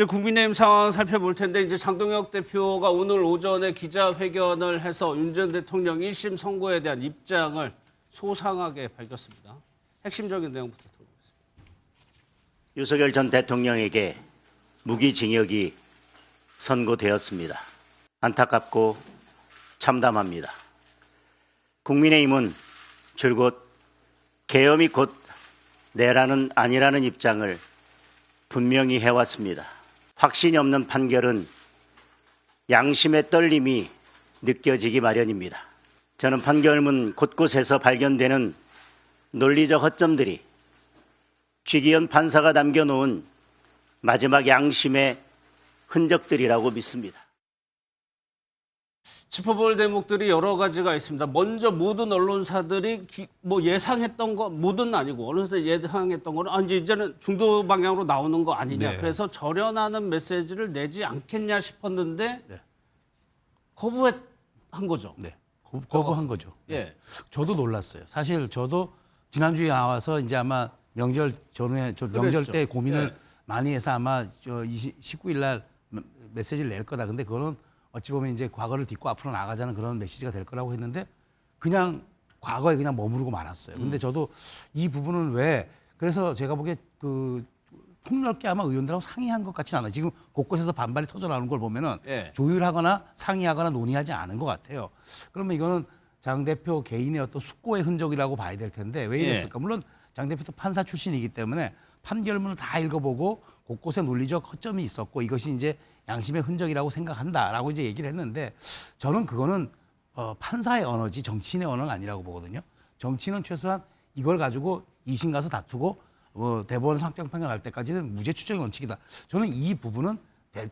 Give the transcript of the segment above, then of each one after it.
국민의힘 상황 살펴볼 텐데 이제 장동혁 대표가 오늘 오전에 기자회견을 해서 윤 전 대통령 1심 선고에 대한 입장을 소상하게 밝혔습니다. 핵심적인 내용부터 들어보겠습니다. 윤석열 전 대통령에게 무기징역이 선고되었습니다. 안타깝고 참담합니다. 국민의힘은 줄곧 계엄이 곧 내라는 아니라는 입장을 분명히 해왔습니다. 확신이 없는 판결은 양심의 떨림이 느껴지기 마련입니다. 저는 판결문 곳곳에서 발견되는 논리적 허점들이 취기현 판사가 남겨놓은 마지막 양심의 흔적들이라고 믿습니다. 짚어볼 대목들이 여러 가지가 있습니다. 먼저 모든 언론사들이 예상했던 거, 모든 아니고 언론사 예상했던 거는 이제는 중도 방향으로 나오는 거 아니냐. 네. 그래서 절연하는 메시지를 내지 않겠냐 싶었는데 네. 거부한 거죠. 네, 거부한 거죠. 예. 저도 놀랐어요. 사실 저도 지난주에 나와서 이제 아마 명절 전에 명절 그랬죠. 때 고민을 네. 많이 해서 아마 19일 날 메시지를 낼 거다. 근데 그거는 어찌 보면 이제 과거를 딛고 앞으로 나가자는 그런 메시지가 될 거라고 했는데 그냥 과거에 그냥 머무르고 말았어요. 근데 저도 이 부분은 왜 그래서 제가 보기에 그 폭넓게 아마 의원들하고 상의한 것 같지는 않아요. 지금 곳곳에서 반발이 터져나오는 걸 보면은 예. 조율하거나 상의하거나 논의하지 않은 것 같아요. 그러면 이거는 장 대표 개인의 어떤 숙고의 흔적이라고 봐야 될 텐데 왜 이랬을까? 물론 장 대표도 판사 출신이기 때문에 판결문을 다 읽어보고 곳곳에 논리적 허점이 있었고 이것이 이제 양심의 흔적이라고 생각한다라고 이제 얘기를 했는데 저는 그거는 판사의 언어지 정치인의 언어는 아니라고 보거든요. 정치는 최소한 이걸 가지고 2심 가서 다투고 대법원에서 확정 판결할 때까지는 무죄 추정의 원칙이다. 저는 이 부분은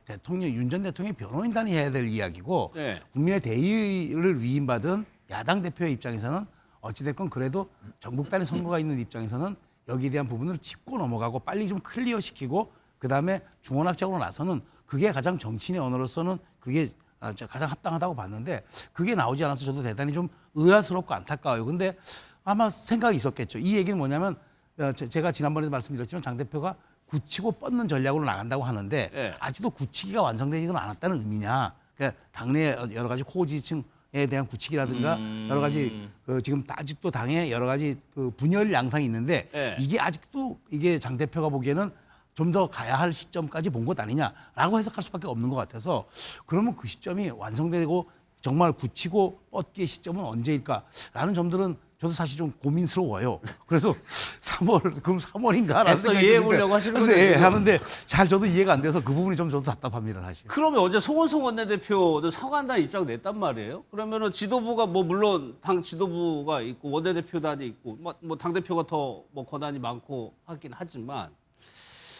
대통령 윤 전 대통령의 변호인단이 해야 될 이야기고 네. 국민의 대의를 위임받은 야당 대표의 입장에서는 어찌됐건 그래도 전국단위 선거가 있는 입장에서는 여기에 대한 부분을 짚고 넘어가고 빨리 좀 클리어시키고 그다음에 중원학적으로 나서는 그게 가장 정치인의 언어로서는 그게 가장 합당하다고 봤는데 그게 나오지 않아서 저도 대단히 좀 의아스럽고 안타까워요. 근데 아마 생각이 있었겠죠. 이 얘기는 뭐냐면 제가 지난번에도 말씀드렸지만 장 대표가 굳히고 뻗는 전략으로 나간다고 하는데 네. 아직도 굳히기가 완성되지는 않았다는 의미냐. 그러니까 당내 여러 가지 호지층에 대한 굳히기라든가 여러 가지 지금 아직도 당에 여러 가지 그 분열 양상이 있는데 네. 이게 아직도 이게 장 대표가 보기에는 좀 더 가야 할 시점까지 본 것 아니냐라고 해석할 수밖에 없는 것 같아서 그러면 그 시점이 완성되고 정말 굳히고 뻗기의 시점은 언제일까라는 점들은 저도 사실 좀 고민스러워요. 그래서 3월 그럼 3월인가라는 애써 이해해 보려고 하시는 거죠, 예, 지금? 하는데 잘 저도 이해가 안 돼서 그 부분이 좀 저도 답답합니다 사실. 그러면 어제 송원석 원내대표도 사과한다는 입장 냈단 말이에요. 그러면은 지도부가 물론 당 지도부가 있고 원내대표단이 있고 당 대표가 더 권한이 많고 하긴 하지만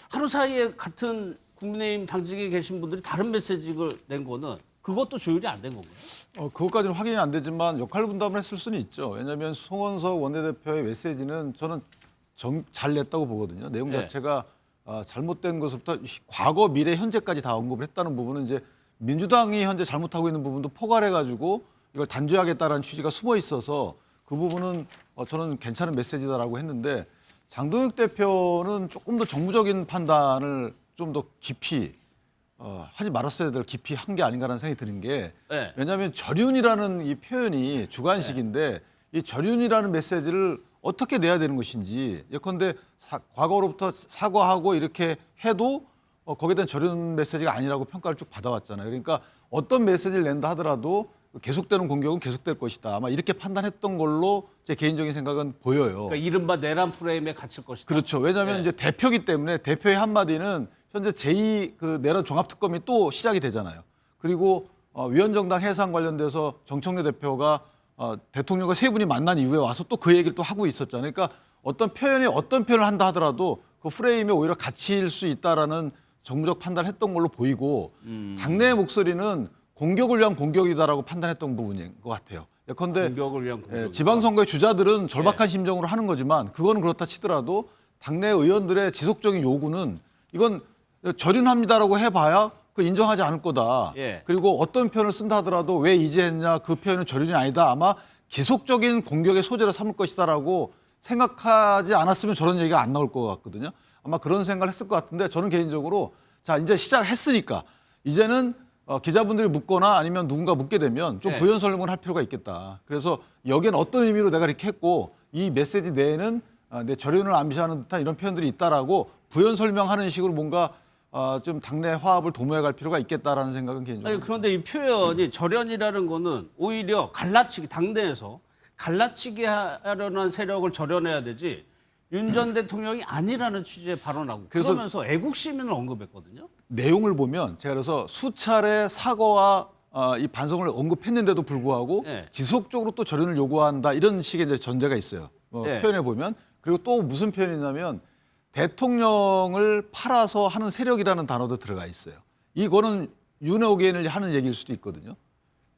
하루 사이에 같은 국민의힘 당직에 계신 분들이 다른 메시지를 낸 거는 그것도 조율이 안 된 건가요? 그것까지는 확인이 안 되지만 역할 분담을 했을 수는 있죠. 왜냐하면 송원석 원내대표의 메시지는 저는 잘 냈다고 보거든요. 내용 네. 자체가 잘못된 것부터 과거, 미래, 현재까지 다 언급을 했다는 부분은 이제 민주당이 현재 잘못하고 있는 부분도 포괄해가지고 이걸 단죄하겠다라는 취지가 숨어 있어서 그 부분은 저는 괜찮은 메시지다라고 했는데 장동혁 대표는 조금 더 정무적인 판단을 좀 더 깊이 하지 말았어야 될 깊이 한 게 아닌가라는 생각이 드는 게 네. 왜냐하면 절윤이라는 이 표현이 주관식인데 이 절윤이라는 메시지를 어떻게 내야 되는 것인지 예컨대 과거로부터 사과하고 이렇게 해도 거기에 대한 절윤 메시지가 아니라고 평가를 쭉 받아왔잖아요. 그러니까 어떤 메시지를 낸다 하더라도 계속되는 공격은 계속될 것이다. 아마 이렇게 판단했던 걸로 제 개인적인 생각은 보여요. 그러니까 이른바 내란 프레임에 갇힐 것이다. 그렇죠. 왜냐하면 네. 이제 대표기 때문에 대표의 한마디는 현재 제2 그 내란 종합특검이 또 시작이 되잖아요. 그리고 위원정당 해산 관련돼서 정청래 대표가 대통령과 세 분이 만난 이후에 와서 또 그 얘기를 또 하고 있었잖아요. 그러니까 어떤 표현을 한다 하더라도 그 프레임에 오히려 갇힐 수 있다라는 정무적 판단을 했던 걸로 보이고 당내의 목소리는 공격을 위한 공격이다라고 판단했던 부분인 것 같아요. 예컨대 공격을 위한 공격. 지방선거의 주자들은 절박한 심정으로 하는 거지만 그거는 그렇다 치더라도 당내 의원들의 지속적인 요구는 이건 절윤합니다라고 해봐야 그 인정하지 않을 거다. 예. 그리고 어떤 표현을 쓴다 하더라도 왜 이제 했냐 그 표현은 절윤이 아니다. 아마 지속적인 공격의 소재로 삼을 것이다라고 생각하지 않았으면 저런 얘기가 안 나올 것 같거든요. 아마 그런 생각을 했을 것 같은데 저는 개인적으로 자, 이제 시작했으니까 이제는 기자분들이 묻거나 아니면 누군가 묻게 되면 좀 네. 부연 설명을 할 필요가 있겠다. 그래서 여기는 어떤 의미로 내가 이렇게 했고 이 메시지 내에는 내 절연을 암시하는 듯한 이런 표현들이 있다라고 부연 설명하는 식으로 뭔가 좀 당내 화합을 도모해 갈 필요가 있겠다라는 생각은 개인적으로. 아니, 그런데 이 표현이 절연이라는 거는 오히려 갈라치기, 당내에서 갈라치기 하려는 세력을 절연해야 되지 윤 전 대통령이 아니라는 취지의 발언하고 그래서 그러면서 애국 시민을 언급했거든요. 내용을 보면 제가 그래서 수차례 사과와 이 반성을 언급했는데도 불구하고 네. 지속적으로 또 절연을 요구한다 이런 식의 이제 전제가 있어요. 네. 표현해 보면 그리고 또 무슨 표현이냐면 대통령을 팔아서 하는 세력이라는 단어도 들어가 있어요. 이거는 윤호개인을 하는 얘기일 수도 있거든요.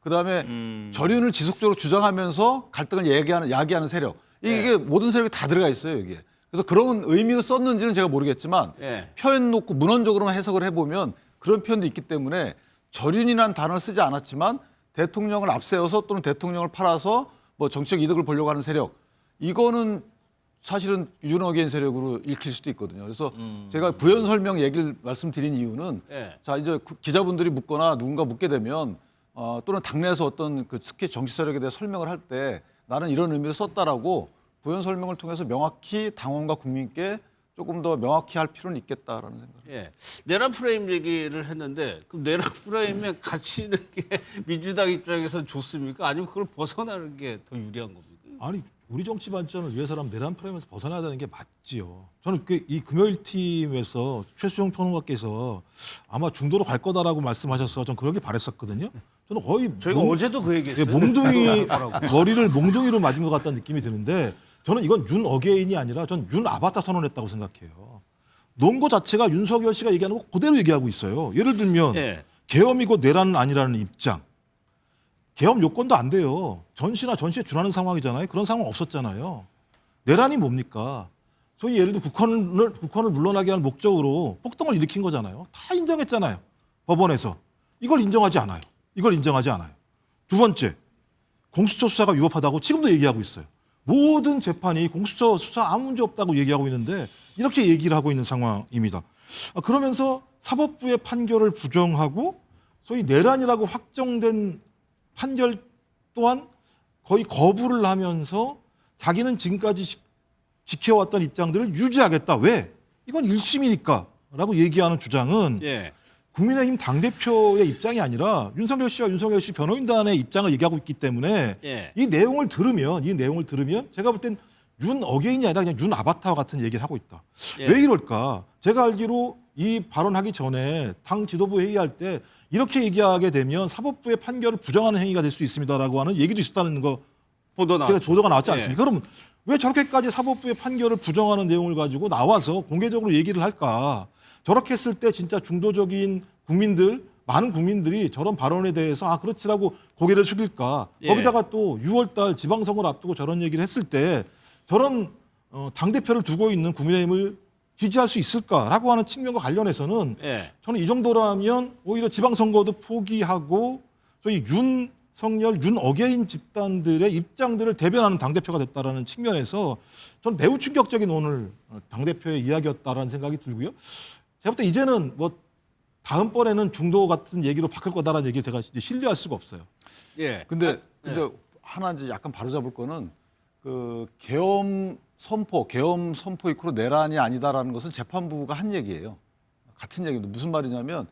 그다음에 절연을 지속적으로 주장하면서 갈등을 야기하는 세력 이게 모든 세력이 다 들어가 있어요 여기에. 그래서 그런 의미로 썼는지는 제가 모르겠지만 네. 표현 놓고 문헌적으로만 해석을 해보면 그런 표현도 있기 때문에 절윤이라는 단어를 쓰지 않았지만 대통령을 앞세워서 또는 대통령을 팔아서 뭐 정치적 이득을 보려고 하는 세력 이거는 사실은 윤어게인 세력으로 읽힐 수도 있거든요. 그래서 제가 부연 설명 얘기를 말씀드린 이유는 네. 자 이제 기자분들이 묻거나 누군가 묻게 되면 또는 당내에서 어떤 그 특히 정치 세력에 대해 설명을 할 때 나는 이런 의미로 썼다라고 부연 설명을 통해서 명확히 당원과 국민께 조금 더 명확히 할 필요는 있겠다라는 생각. 예. 내란 프레임 얘기를 했는데 그 내란 프레임에 갇히는 게 민주당 입장에서는 좋습니까? 아니면 그걸 벗어나는 게 더 유리한 겁니까? 아니 우리 정치 발전을 위해서라면 내란 프레임에서 벗어나야 되는 게 맞지요. 저는 이 금요일 팀에서 최수영 평론가께서 아마 중도로 갈 거다라고 말씀하셔서 전 그러길 바랬었거든요. 저는 거의 저희가 어제도 그 얘기했어요. 몽둥이 머리를 몽둥이로 맞은 것 같다는 느낌이 드는데 저는 이건 윤 어게인이 아니라 전 윤 아바타 선언했다고 생각해요. 논거 자체가 윤석열 씨가 얘기하는 거 그대로 얘기하고 있어요. 예를 들면 예. 계엄이고 내란은 아니라는 입장. 계엄 요건도 안 돼요. 전시나 전시에 준하는 상황이잖아요. 그런 상황 없었잖아요. 내란이 뭡니까? 소위 예를 들어 국헌을 물러나게 할 목적으로 폭동을 일으킨 거잖아요. 다 인정했잖아요. 법원에서. 이걸 인정하지 않아요. 이걸 인정하지 않아요. 두 번째, 공수처 수사가 위법하다고 지금도 얘기하고 있어요. 모든 재판이 공수처 수사 아무 문제 없다고 얘기하고 있는데 이렇게 얘기를 하고 있는 상황입니다. 그러면서 사법부의 판결을 부정하고 소위 내란이라고 확정된 판결 또한 거의 거부를 하면서 자기는 지금까지 지켜왔던 입장들을 유지하겠다. 왜? 이건 1심이니까 라고 얘기하는 주장은 예. 국민의힘 당대표의 입장이 아니라 윤석열 씨와 윤석열 씨 변호인단의 입장을 얘기하고 있기 때문에 예. 이 내용을 들으면 제가 볼 땐 윤 어게인이 아니라 그냥 윤 아바타와 같은 얘기를 하고 있다. 예. 왜 이럴까? 제가 알기로 이 발언하기 전에 당 지도부 회의할 때 이렇게 얘기하게 되면 사법부의 판결을 부정하는 행위가 될 수 있습니다라고 하는 얘기도 있었다는 거 보도가 나왔지 않습니까? 그러면 왜 저렇게까지 사법부의 판결을 부정하는 내용을 가지고 나와서 공개적으로 얘기를 할까? 저렇게 했을 때 진짜 중도적인 국민들, 많은 국민들이 저런 발언에 대해서 그렇지라고 고개를 숙일까? 예. 거기다가 또 6월달 지방선거를 앞두고 저런 얘기를 했을 때 저런 당대표를 두고 있는 국민의힘을 지지할 수 있을까라고 하는 측면과 관련해서는 예. 저는 이 정도라면 오히려 지방선거도 포기하고 소위 윤석열, 윤어게인 집단들의 입장들을 대변하는 당대표가 됐다라는 측면에서 저는 매우 충격적인 오늘 당대표의 이야기였다라는 생각이 들고요. 제가 볼 때 이제는 뭐 다음번에는 중도 같은 얘기로 바뀔 거다라는 얘기를 제가 이제 신뢰할 수가 없어요. 예. 근데 하나 이제 약간 바로잡을 거는 그 계엄 선포 이후로 내란이 아니다라는 것은 재판부가 한 얘기예요. 같은 얘기입니다. 무슨 말이냐면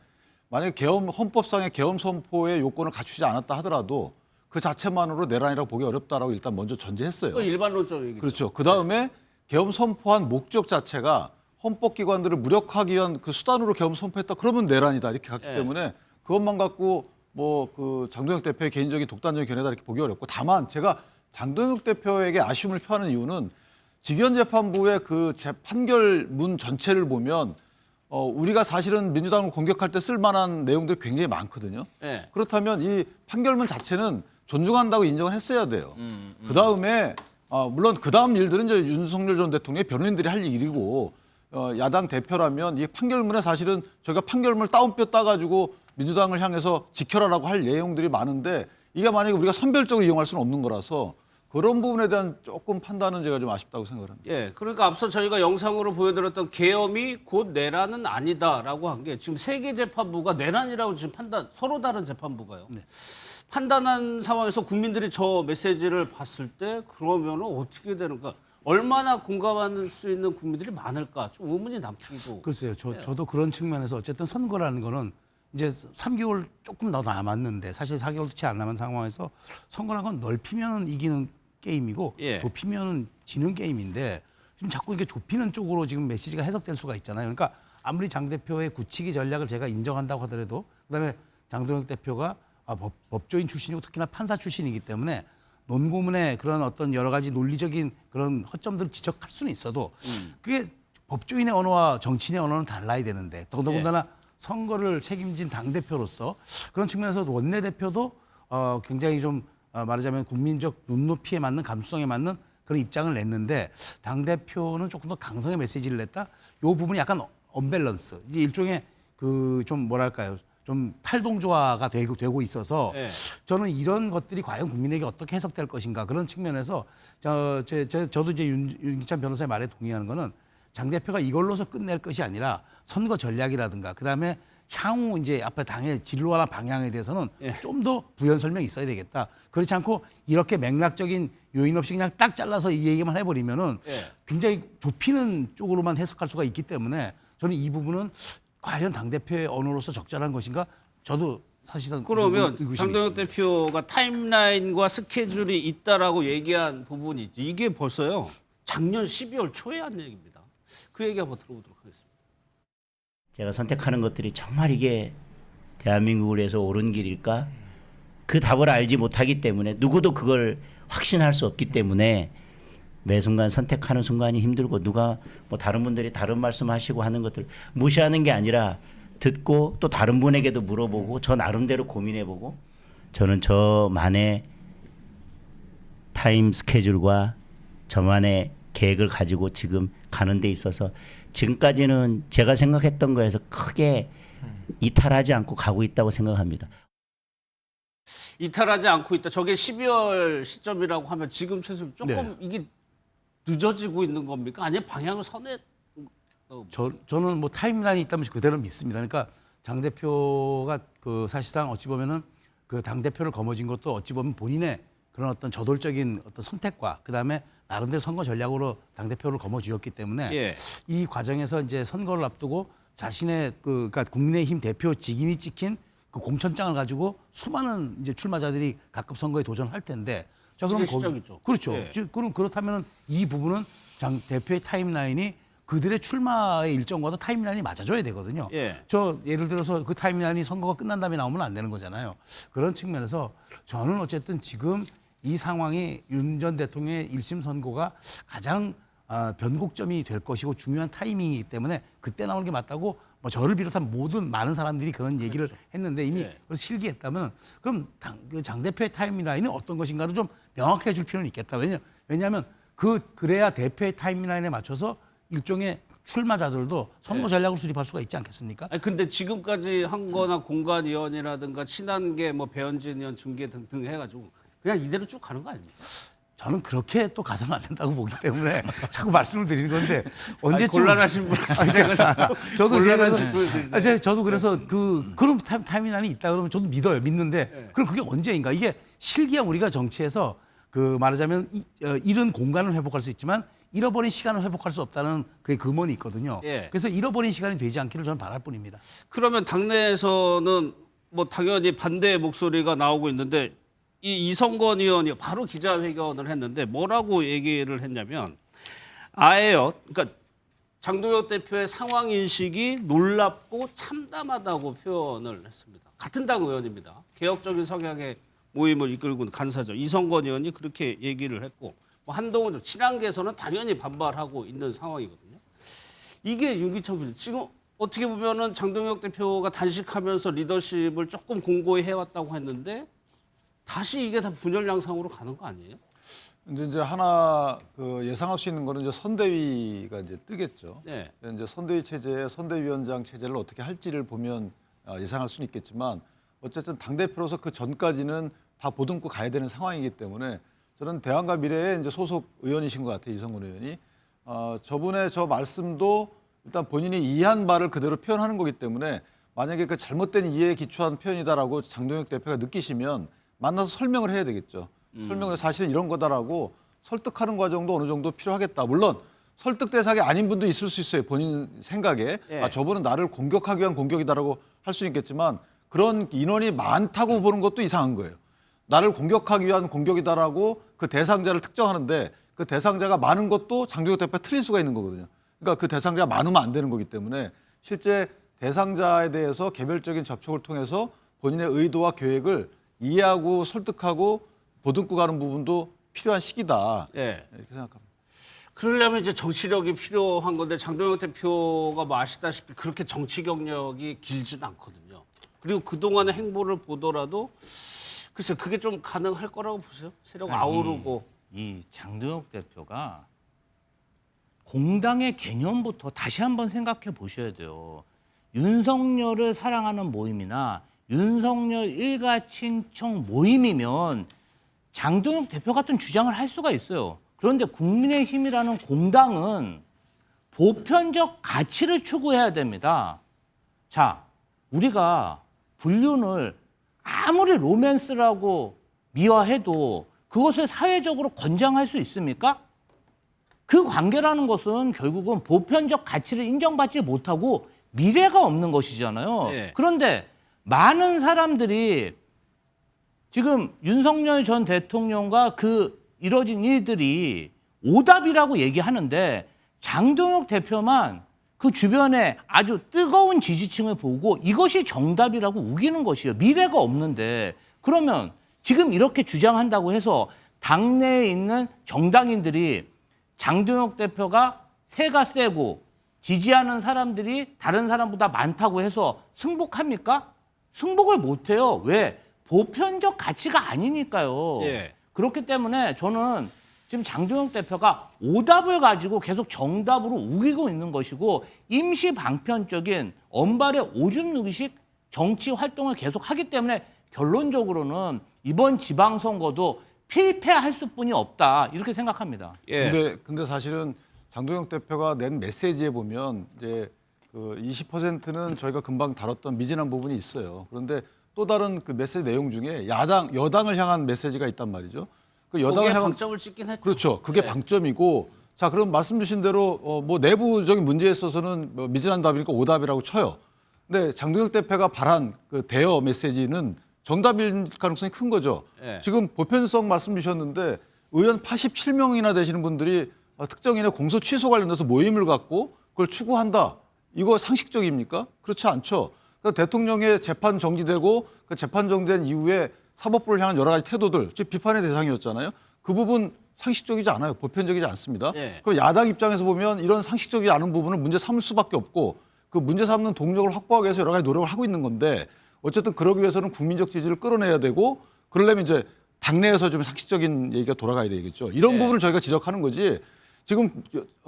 만약에 헌법상의 계엄 선포의 요건을 갖추지 않았다 하더라도 그 자체만으로 내란이라고 보기 어렵다라고 일단 먼저 전제했어요. 그건 일반론적 얘기죠. 그렇죠. 그 다음에 계엄 선포한 목적 자체가 헌법기관들을 무력화하기 위한 그 수단으로 계엄 선포했다. 그러면 내란이다 이렇게 갔기 때문에 그것만 갖고 뭐 그 장동혁 대표의 개인적인 독단적인 견해다 이렇게 보기 어렵고 다만 제가 장동혁 대표에게 아쉬움을 표하는 이유는 직연재판부의 그 판결문 전체를 보면 우리가 사실은 민주당을 공격할 때 쓸만한 내용들이 굉장히 많거든요. 예. 그렇다면 이 판결문 자체는 존중한다고 인정을 했어야 돼요. 그 다음에 물론 그 다음 일들은 이제 윤석열 전 대통령의 변호인들이 할 일이고 야당 대표라면 이 판결문에 사실은 저희가 판결문을 따옴표 따가지고 민주당을 향해서 지켜라라고 할 내용들이 많은데 이게 만약에 우리가 선별적으로 이용할 수는 없는 거라서 그런 부분에 대한 조금 판단은 제가 좀 아쉽다고 생각을 합니다. 예, 그러니까 앞서 저희가 영상으로 보여드렸던 계엄이 곧 내란은 아니다라고 한 게 지금 세 개 재판부가 내란이라고 지금 서로 다른 재판부가요. 판단한 상황에서 국민들이 저 메시지를 봤을 때 그러면 어떻게 되는가? 얼마나 공감할 수 있는 국민들이 많을까? 좀 의문이 남기도. 글쎄요. 저도 그런 측면에서 어쨌든 선거라는 거는 이제 3개월 조금 더 남았는데 사실 4개월도 채 안 남은 상황에서 선거라는 건 넓히면 이기는 게임이고 예. 좁히면 지는 게임인데 지금 자꾸 이게 좁히는 쪽으로 지금 메시지가 해석될 수가 있잖아요. 그러니까 아무리 장 대표의 굳히기 전략을 제가 인정한다고 하더라도 그다음에 장동혁 대표가 법조인 출신이고 특히나 판사 출신이기 때문에 논고문의 그런 어떤 여러 가지 논리적인 그런 허점들을 지적할 수는 있어도 그게 법조인의 언어와 정치인의 언어는 달라야 되는데 더더군다나 선거를 책임진 당대표로서 그런 측면에서 원내대표도 굉장히 좀 말하자면 국민적 눈높이에 맞는 감수성에 맞는 그런 입장을 냈는데 당대표는 조금 더 강성의 메시지를 냈다. 이 부분이 약간 언밸런스. 이제 일종의 그 좀 뭐랄까요. 좀 탈동조화가 되고 있어서 네. 저는 이런 것들이 과연 국민에게 어떻게 해석될 것인가 그런 측면에서 저도 이제 윤기찬 변호사의 말에 동의하는 거는 장 대표가 이걸로서 끝낼 것이 아니라 선거 전략이라든가 그다음에 향후 이제 앞에 당의 진로나 방향에 대해서는 좀 더 부연 설명이 있어야 되겠다. 그렇지 않고 이렇게 맥락적인 요인 없이 그냥 딱 잘라서 이 얘기만 해버리면은 굉장히 좁히는 쪽으로만 해석할 수가 있기 때문에 저는 이 부분은 과연 당 대표의 언어로서 적절한 것인가? 저도 사실상 그러면 의구심이 장동혁 있습니다. 대표가 타임라인과 스케줄이 있다라고 얘기한 부분이 있죠. 이게 벌써요. 작년 12월 초에 한 얘기입니다. 그 얘기 한번 들어보도록 하겠습니다. 제가 선택하는 것들이 정말 이게 대한민국을 위해서 옳은 길일까? 그 답을 알지 못하기 때문에 누구도 그걸 확신할 수 없기 때문에 매 순간 선택하는 순간이 힘들고 누가 뭐 다른 분들이 다른 말씀하시고 하는 것들 무시하는 게 아니라 듣고 또 다른 분에게도 물어보고 저 나름대로 고민해보고 저는 저만의 타임 스케줄과 저만의 계획을 가지고 지금 가는 데 있어서 지금까지는 제가 생각했던 거에서 크게 이탈하지 않고 가고 있다고 생각합니다. 이탈하지 않고 있다. 저게 12월 시점이라고 하면 지금 최소 조금 이게 늦어지고 있는 겁니까? 아니면 방향을 선회? 저는 뭐 타임라인이 있다면 그대로 믿습니다. 그러니까 장 대표가 그 사실상 어찌 보면은 그 당 대표를 거머쥔 것도 어찌 보면 본인의 그런 어떤 저돌적인 어떤 선택과 그 다음에 나름대로 선거 전략으로 당 대표를 거머쥐었기 때문에 이 과정에서 이제 선거를 앞두고 자신의 그러니까 국민의힘 대표 직인이 찍힌 그 공천장을 가지고 수많은 이제 출마자들이 각급 선거에 도전할 텐데. 자, 그럼 그게 시작이죠. 그렇죠. 예. 그럼 그렇다면 이 부분은 장 대표의 타임라인이 그들의 출마의 일정과도 타임라인이 맞아줘야 되거든요. 예를 들어서 그 타임라인이 선거가 끝난 다음에 나오면 안 되는 거잖아요. 그런 측면에서 저는 어쨌든 지금 이 상황이 윤 전 대통령의 1심 선고가 가장 변곡점이 될 것이고 중요한 타이밍이기 때문에 그때 나오는 게 맞다고 뭐 저를 비롯한 모든 많은 사람들이 그런 얘기를 했는데 이미 그걸 실기했다면 그럼 장 대표의 타임라인이 어떤 것인가를 좀 명확해 줄 필요는 있겠다. 왜냐하면 그래야 대표의 타임라인에 맞춰서 일종의 출마자들도 선거 전략을 수립할 수가 있지 않겠습니까? 아니 근데 지금까지 한 거나 공관위원이라든가 친한계 뭐 배현진 의원 중계 등등 해가지고 그냥 이대로 쭉 가는 거 아닙니까? 저는 그렇게 또 가서는 안 된다고 보기 때문에 자꾸 말씀을 드리는 건데 언제쯤 곤란하신 분한테 제가 저도 곤란하신 분인데. 저도 그래서 그런 타임라인이 있다 그러면 저도 믿는데 그럼 그게 언제인가? 이게 실기야 우리가 정치에서 그 말하자면 잃은 공간을 회복할 수 있지만 잃어버린 시간을 회복할 수 없다는 그게 금원이 있거든요. 그래서 잃어버린 시간이 되지 않기를 저는 바랄 뿐입니다. 그러면 당내에서는 뭐 당연히 반대의 목소리가 나오고 있는데 이 이성건 의원이 바로 기자회견을 했는데 뭐라고 얘기를 했냐면 아예요. 그러니까 장동혁 대표의 상황 인식이 놀랍고 참담하다고 표현을 했습니다. 같은 당 의원입니다. 개혁적인 성향의 모임을 이끌고 있는 간사죠. 이성건 의원이 그렇게 얘기를 했고 뭐 한동훈 친한계에서는 당연히 반발하고 있는 상황이거든요. 이게 윤기찬 부장 지금 어떻게 보면은 장동혁 대표가 단식하면서 리더십을 조금 공고히 해왔다고 했는데 다시 이게 다 분열 양상으로 가는 거 아니에요? 이제 하나 그 예상할 수 있는 거는 이제 선대위가 이제 뜨겠죠. 이제 선대위 체제, 선대위원장 체제를 어떻게 할지를 보면 예상할 수는 있겠지만 어쨌든 당 대표로서 그 전까지는 다 보듬고 가야 되는 상황이기 때문에 저는 대안과 미래의 이제 소속 의원이신 것 같아요. 이성근 의원이. 저분의 저 말씀도 일단 본인이 이해한 바를 그대로 표현하는 거기 때문에 만약에 그 잘못된 이해에 기초한 표현이다라고 장동혁 대표가 느끼시면 만나서 설명을 해야 되겠죠. 설명을 사실은 이런 거다라고 설득하는 과정도 어느 정도 필요하겠다. 물론 설득 대상이 아닌 분도 있을 수 있어요. 본인 생각에. 예. 저분은 나를 공격하기 위한 공격이다라고 할 수 있겠지만 그런 인원이 많다고 보는 것도 이상한 거예요. 나를 공격하기 위한 공격이다라고 그 대상자를 특정하는데 그 대상자가 많은 것도 장동혁 대표가 틀릴 수가 있는 거거든요. 그러니까 그 대상자가 많으면 안 되는 거기 때문에 실제 대상자에 대해서 개별적인 접촉을 통해서 본인의 의도와 계획을 이해하고 설득하고 보듬고 가는 부분도 필요한 시기다. 예. 이렇게 생각합니다. 그러려면 이제 정치력이 필요한 건데 장동혁 대표가 뭐 아시다시피 그렇게 정치 경력이 길진 않거든요. 그리고 그동안의 행보를 보더라도 글쎄 그게 좀 가능할 거라고 보세요. 세력 아우르고. 이 장동혁 대표가 공당의 개념부터 다시 한번 생각해 보셔야 돼요. 윤석열을 사랑하는 모임이나 윤석열 일가 친청 모임이면 장동혁 대표 같은 주장을 할 수가 있어요. 그런데 국민의힘이라는 공당은 보편적 가치를 추구해야 됩니다. 자, 우리가 불륜을 아무리 로맨스라고 미화해도 그것을 사회적으로 권장할 수 있습니까? 그 관계라는 것은 결국은 보편적 가치를 인정받지 못하고 미래가 없는 것이잖아요. 네. 그런데 많은 사람들이 지금 윤석열 전 대통령과 그 이뤄진 일들이 오답이라고 얘기하는데 장동혁 대표만 그 주변에 아주 뜨거운 지지층을 보고 이것이 정답이라고 우기는 것이에요. 미래가 없는데. 그러면 지금 이렇게 주장한다고 해서 당내에 있는 정당인들이 장동혁 대표가 세가 세고 지지하는 사람들이 다른 사람보다 많다고 해서 승복합니까? 승복을 못해요. 왜? 보편적 가치가 아니니까요. 예. 그렇기 때문에 저는 지금 장동혁 대표가 오답을 가지고 계속 정답으로 우기고 있는 것이고 임시 방편적인 언발의 오줌 누기식 정치 활동을 계속 하기 때문에 결론적으로는 이번 지방선거도 필패할 수뿐이 없다 이렇게 생각합니다. 예. 근데 사실은 장동혁 대표가 낸 메시지에 보면 이제 그 20%는 저희가 금방 다뤘던 미진한 부분이 있어요. 그런데 또 다른 그 메시지 내용 중에 여당을 향한 메시지가 있단 말이죠. 그 여당을 거기에 향한 방점을 찍긴 했죠. 그렇죠. 그게 네. 방점이고 자 그럼 말씀 주신 대로 뭐 내부적인 문제에 있어서는 뭐 미진한 답이니까 오답이라고 쳐요. 근데 장동혁 대표가 발한 그 대여 메시지는 정답일 가능성이 큰 거죠. 네. 지금 보편성 말씀 주셨는데 의원 87명이나 되시는 분들이 특정인의 공소 취소 관련돼서 모임을 갖고 그걸 추구한다. 이거 상식적입니까? 그렇지 않죠. 그러니까 대통령의 재판 정지되고 그 재판 정지된 이후에 사법부를 향한 여러 가지 태도들, 즉 비판의 대상이었잖아요. 그 부분 상식적이지 않아요. 보편적이지 않습니다. 네. 그럼 야당 입장에서 보면 이런 상식적이지 않은 부분을 문제 삼을 수밖에 없고 그 문제 삼는 동력을 확보하기 위해서 여러 가지 노력을 하고 있는 건데 어쨌든 그러기 위해서는 국민적 지지를 끌어내야 되고 그러려면 이제 당내에서 좀 상식적인 얘기가 돌아가야 되겠죠. 이런 네. 부분을 저희가 지적하는 거지 지금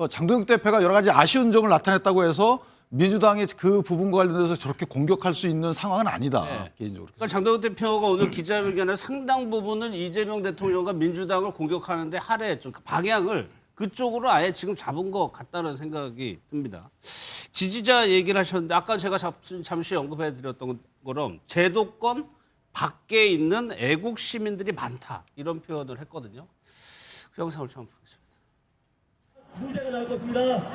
장동혁 대표가 여러 가지 아쉬운 점을 나타냈다고 해서 민주당이 그 부분과 관련해서 저렇게 공격할 수 있는 상황은 아니다. 네. 개인적으로. 그러니까 장동혁 대표가 오늘 기자회견에 상당 부분은 이재명 대통령과 민주당을 공격하는데 할애했죠. 그 방향을 그쪽으로 아예 지금 잡은 것 같다는 생각이 듭니다. 지지자 얘기를 하셨는데 아까 제가 잠시 언급해드렸던 것처럼 제도권 밖에 있는 애국 시민들이 많다 이런 표현을 했거든요. 그 영상을 좀 보겠습니다. 무죄가 나올 것입니다.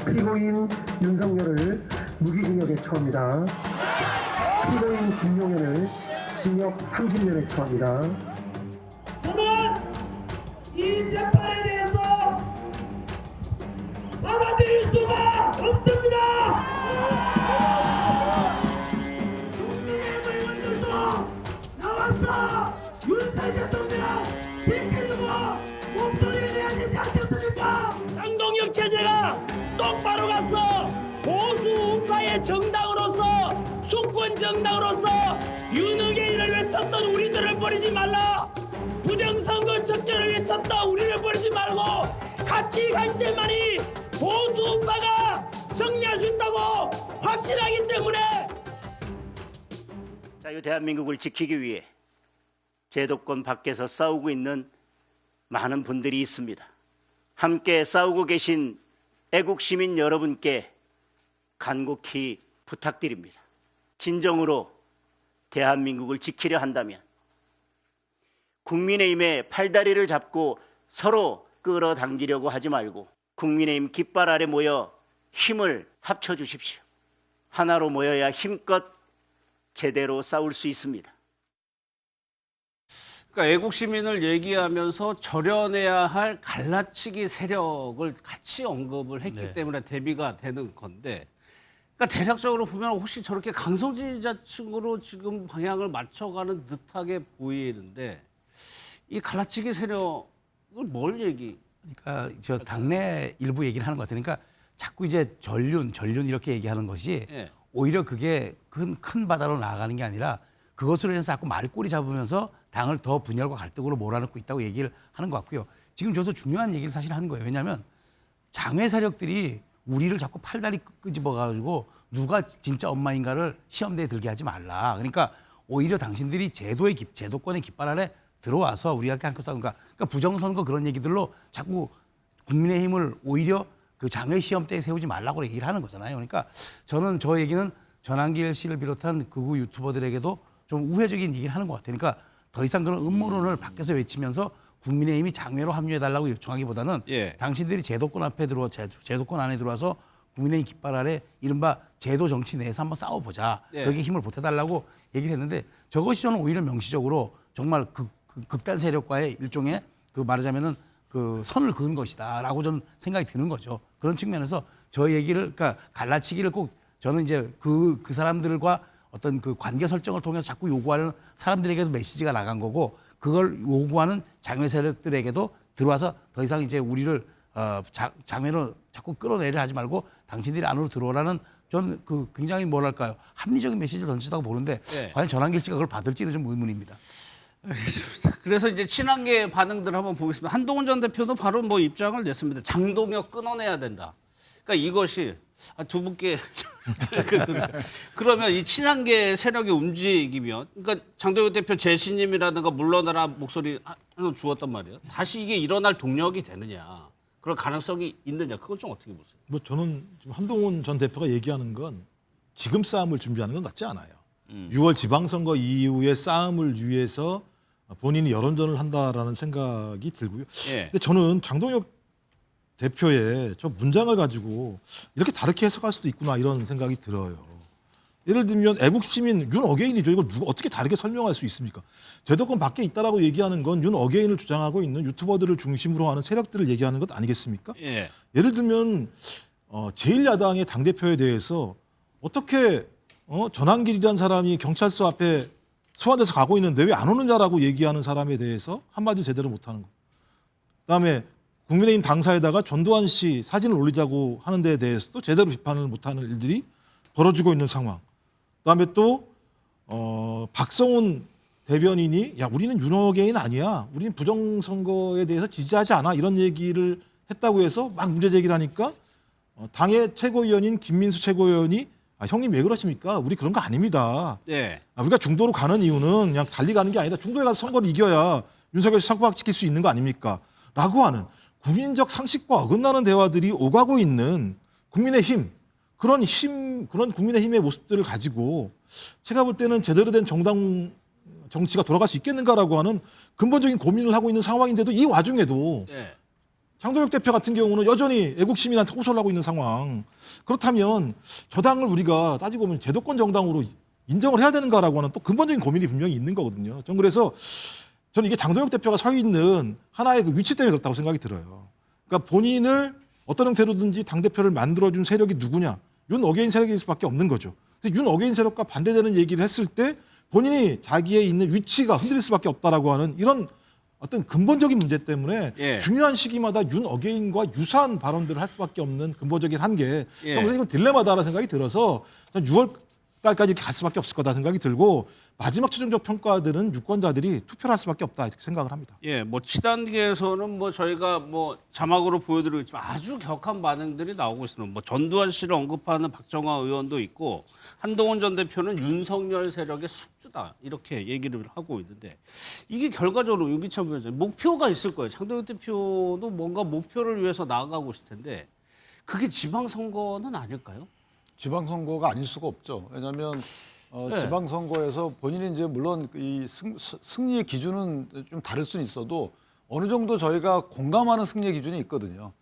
피고인 윤석열을 무기징역에 처합니다. 피고인 김용현을 징역 30년에 처합니다. 저는 이 재판에 대해서 받아들일 수가 없습니다. 국민의힘을 만들어서 나와서 윤석열 대통령 지키려고 목소리를 내야 되지 않겠습니까? 장동혁 체제가 똑바로 가서 보수 우파의 정당으로서 수권 정당으로서 윤핵의 일을 외쳤던 우리들을 버리지 말라. 부정선거 척결을 외쳤던 우리를 버리지 말고 같이 갈 때만이 보수 우파가 승리할 수 있다고 확실하기 때문에 자유 대한민국을 지키기 위해 제도권 밖에서 싸우고 있는 많은 분들이 있습니다. 함께 싸우고 계신 애국 시민 여러분께 간곡히 부탁드립니다. 진정으로 대한민국을 지키려 한다면 국민의힘의 팔다리를 잡고 서로 끌어당기려고 하지 말고 국민의힘 깃발 아래 모여 힘을 합쳐주십시오. 하나로 모여야 힘껏 제대로 싸울 수 있습니다. 그러니까 애국 시민을 얘기하면서 절연해야 할 갈라치기 세력을 같이 언급을 했기 때문에 대비가 되는 건데, 그러니까 대략적으로 보면 혹시 저렇게 강성지지자층으로 지금 방향을 맞춰가는 듯하게 보이는데, 이 갈라치기 세력을 뭘 얘기? 그러니까 저 당내 일부 얘기를 하는 것 같아요. 그러니까 자꾸 이제 전륜 이렇게 얘기하는 것이 예. 오히려 그게 큰 바다로 나아가는 게 아니라 그것으로 인해서 자꾸 말을 꼬리 잡으면서 당을 더 분열과 갈등으로 몰아넣고 있다고 얘기를 하는 것 같고요. 지금 저서 중요한 얘기를 사실 하는 거예요. 왜냐하면 장외 세력들이 우리를 자꾸 팔다리 끄집어가지고 누가 진짜 엄마인가를 시험대에 들게 하지 말라. 그러니까 오히려 당신들이 제도권의 깃발 아래 들어와서 우리가 함께 싸우니까 그러니까 부정선거 그런 얘기들로 자꾸 국민의힘을 오히려 그 장외 시험대에 세우지 말라고 얘기를 하는 거잖아요. 그러니까 저는 저 얘기는 전한길 씨를 비롯한 극우 유튜버들에게도 좀 우회적인 얘기를 하는 것 같아요. 그러니까 더 이상 그런 음모론을 밖에서 외치면서 국민의힘이 장외로 합류해달라고 요청하기보다는 예. 당신들이 제도권 안에 들어와서 국민의힘 깃발 아래 이른바 제도 정치 내에서 한번 싸워보자. 예. 거기에 힘을 보태달라고 얘기를 했는데 저것이 저는 오히려 명시적으로 정말 극단 세력과의 일종의 그 말하자면은 그 선을 그은 것이다라고 저는 생각이 드는 거죠. 그런 측면에서 저 얘기를 그러니까 갈라치기를 꼭 저는 이제 그 사람들과 어떤 그 관계 설정을 통해서 자꾸 요구하는 사람들에게도 메시지가 나간 거고 그걸 요구하는 장외 세력들에게도 들어와서 더 이상 이제 우리를 장외로 자꾸 끌어내려 하지 말고 당신들이 안으로 들어오라는 저는 그 굉장히 뭐랄까요 합리적인 메시지를 던지다고 보는데 네. 과연 전한길 씨가 그걸 받을지는 좀 의문입니다. 그래서 이제 친한계 반응들 한번 보겠습니다. 한동훈 전 대표도 바로 뭐 입장을 냈습니다. 장동혁 끊어내야 된다. 그러니까 이것이 두 분께 그러면 이 친한계 세력이 움직이면 그러니까 장동혁 대표 재신임이라든가 물러나라 목소리 하나 주었단 말이에요. 다시 이게 일어날 동력이 되느냐 그런 가능성이 있느냐 그건 좀 어떻게 보세요? 뭐 저는 지금 한동훈 전 대표가 얘기하는 건 지금 싸움을 준비하는 건 맞지 않아요. 6월 지방선거 이후의 싸움을 위해서 본인이 여론전을 한다라는 생각이 들고요. 예. 근데 저는 장동혁 대표의 저 문장을 가지고 이렇게 다르게 해석할 수도 있구나 이런 생각이 들어요. 예를 들면 애국 시민 윤 어게인이죠. 이걸 누가 어떻게 다르게 설명할 수 있습니까? 제도권 밖에 있다라고 얘기하는 건 윤 어게인을 주장하고 있는 유튜버들을 중심으로 하는 세력들을 얘기하는 것 아니겠습니까? 예. 예를 들면 제1야당의 당대표에 대해서 어떻게 전한길이라는 사람이 경찰서 앞에 소환돼서 가고 있는데 왜 안 오느냐라고 얘기하는 사람에 대해서 한마디 제대로 못하는 거. 그다음에 국민의힘 당사에다가 전두환 씨 사진을 올리자고 하는 데에 대해서도 제대로 비판을 못하는 일들이 벌어지고 있는 상황. 그다음에 또 박성훈 대변인이 야 우리는 윤어게인 아니야. 우리는 부정선거에 대해서 지지하지 않아. 이런 얘기를 했다고 해서 막 문제 제기를 하니까 당의 최고위원인 김민수 최고위원이 형님 왜 그러십니까? 우리 그런 거 아닙니다. 예. 우리가 중도로 가는 이유는 그냥 달리 가는 게 아니다. 중도에 가서 선거를 이겨야 윤석열 씨 상박시킬 수 있는 거 아닙니까? 라고 하는 국민적 상식과 어긋나는 대화들이 오가고 있는 국민의힘 그런 국민의힘의 모습들을 가지고 제가 볼 때는 제대로 된 정당 정치가 돌아갈 수 있겠는가라고 하는 근본적인 고민을 하고 있는 상황인데도 이 와중에도 예. 장동혁 대표 같은 경우는 여전히 애국 시민한테 호소를 하고 있는 상황. 그렇다면 저 당을 우리가 따지고 보면 제도권 정당으로 인정을 해야 되는가라고 하는 또 근본적인 고민이 분명히 있는 거거든요. 전 그래서 저는 이게 장동혁 대표가 서 있는 하나의 그 위치 때문에 그렇다고 생각이 들어요. 그러니까 본인을 어떤 형태로든지 당대표를 만들어준 세력이 누구냐. 윤 어게인 세력일 수밖에 없는 거죠. 그래서 윤 어게인 세력과 반대되는 얘기를 했을 때 본인이 자기의 있는 위치가 흔들릴 수밖에 없다라고 하는 이런 어떤 근본적인 문제 때문에 예. 중요한 시기마다 윤 어게인과 유사한 발언들을 할 수밖에 없는 근본적인 한계. 예. 그래서 이건 딜레마다라는 생각이 들어서 전 6월 달까지 이렇게 갈 수밖에 없을 거다 생각이 들고 마지막 최종적 평가들은 유권자들이 투표를 할 수밖에 없다 이렇게 생각을 합니다. 예, 뭐 치단계에서는 뭐 저희가 뭐 자막으로 보여드리겠지만 아주 격한 반응들이 나오고 있습니다. 뭐 전두환 씨를 언급하는 박정화 의원도 있고 한동훈 전 대표는 윤석열 세력의 숙주다 이렇게 얘기를 하고 있는데 이게 결과적으로 유기찬 부회장 목표가 있을 거예요. 장동혁 대표도 뭔가 목표를 위해서 나아가고 있을 텐데 그게 지방선거는 아닐까요? 지방선거가 아닐 수가 없죠. 왜냐하면 네. 지방선거에서 본인이 이제 물론 이 승리의 기준은 좀 다를 수는 있어도 어느 정도 저희가 공감하는 승리의 기준이 있거든요.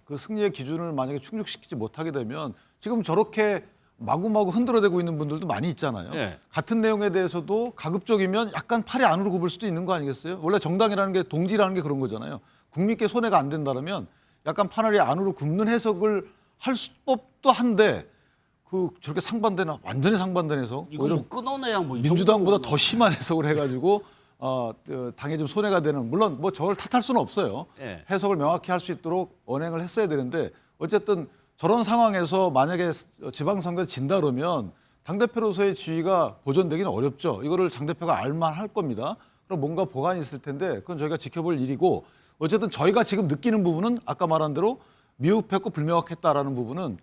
그 승리의 기준을 만약에 충족시키지 못하게 되면 지금 저렇게 마구마구 흔들어대고 있는 분들도 많이 있잖아요. 네. 같은 내용에 대해서도 가급적이면 약간 팔이 안으로 굽을 수도 있는 거 아니겠어요? 원래 정당이라는 게 동지라는 게 그런 거잖아요. 국민께 손해가 안 된다면 약간 팔이 안으로 굽는 해석을 할 법도 한데 저렇게 상반되나 완전히 상반된 해석 이거 오히려 뭐 끊어내야 뭐 이 민주당보다 정도는 더 심한 해석을 해가지고 당에 좀 손해가 되는 물론 뭐 저걸 탓할 수는 없어요. 예. 해석을 명확히 할 수 있도록 언행을 했어야 되는데 어쨌든 저런 상황에서 만약에 지방선거에 진다 그러면 당대표로서의 지위가 보존되기는 어렵죠. 이거를 장 대표가 알만할 겁니다. 그럼 뭔가 보관이 있을 텐데 그건 저희가 지켜볼 일이고 어쨌든 저희가 지금 느끼는 부분은 아까 말한 대로 미흡했고 불명확했다라는 부분은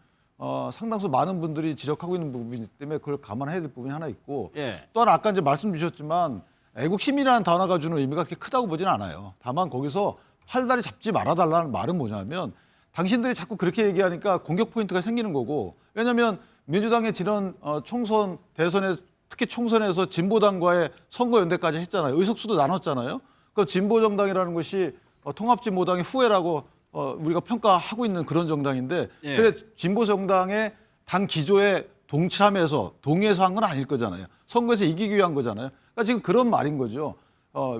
상당수 많은 분들이 지적하고 있는 부분이기 때문에 그걸 감안해야 될 부분이 하나 있고 예. 또한 아까 이제 말씀 주셨지만 애국심이라는 단어가 주는 의미가 그렇게 크다고 보지는 않아요. 다만 거기서 팔다리 잡지 말아달라는 말은 뭐냐면 당신들이 자꾸 그렇게 얘기하니까 공격 포인트가 생기는 거고 왜냐하면 민주당의 지난 총선 대선에 특히 총선에서 진보당과의 선거연대까지 했잖아요. 의석수도 나눴잖아요. 그 진보정당이라는 것이 통합진보당의 후예라고 우리가 평가하고 있는 그런 정당인데 예. 근데 진보정당의 당 기조에 동참해서 동의해서 한 건 아닐 거잖아요. 선거에서 이기기 위한 거잖아요. 그러니까 지금 그런 말인 거죠.